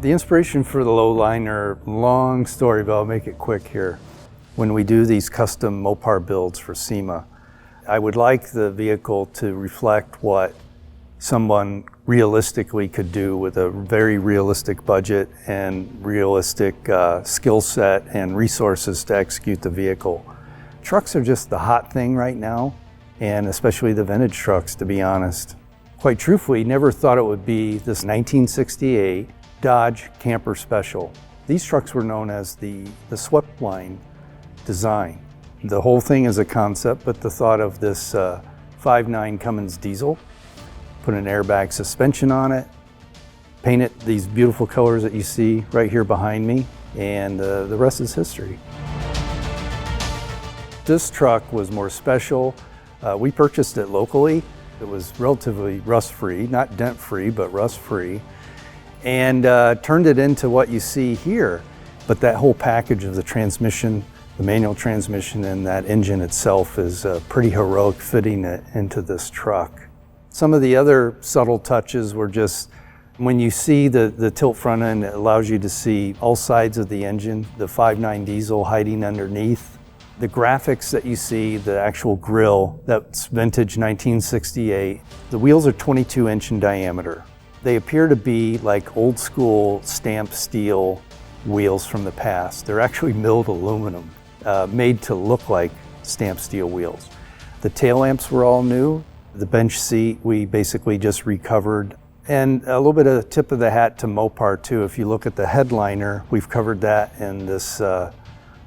The inspiration for the Lowrider, long story, but I'll make it quick here. When we do these custom Mopar builds for SEMA, I would like the vehicle to reflect what someone realistically could do with a very realistic budget and realistic skill set and resources to execute the vehicle. Trucks are just the hot thing right now, and especially the vintage trucks, to be honest. Quite truthfully, never thought it would be this 1968 Dodge Camper Special. These trucks were known as the swept line design. The whole thing is a concept, but the thought of this 5.9 Cummins diesel, put an airbag suspension on it, paint it these beautiful colors that you see right here behind me, and the rest is history. This truck was more special. We purchased it locally. It was relatively rust-free, not dent-free, but rust-free, and turned it into what you see here. But that whole package of the transmission, the manual transmission, and that engine itself is pretty heroic fitting it into this truck. Some of the other subtle touches were just, when you see the tilt front end, it allows you to see all sides of the engine, the 5.9 diesel hiding underneath. The graphics that you see, the actual grille, that's vintage 1968. The wheels are 22-inch in diameter. They appear to be like old school stamped steel wheels from the past. They're actually milled aluminum, made to look like stamped steel wheels. The tail lamps were all new. The bench seat we basically just recovered. And a little bit of a tip of the hat to Mopar too. If you look at the headliner, we've covered that in this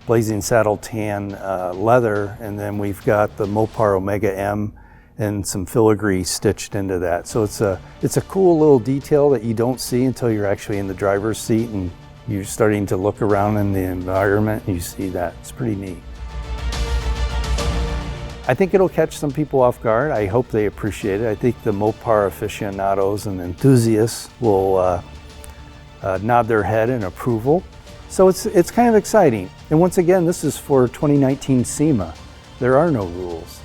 blazing saddle tan leather, and then we've got the Mopar Omega M and some filigree stitched into that. So it's a cool little detail that you don't see until you're actually in the driver's seat and you're starting to look around in the environment and you see that. It's pretty neat. I think it'll catch some people off guard. I hope they appreciate it. I think the Mopar aficionados and enthusiasts will nod their head in approval. So it's kind of exciting. And once again, this is for 2019 SEMA. There are no rules.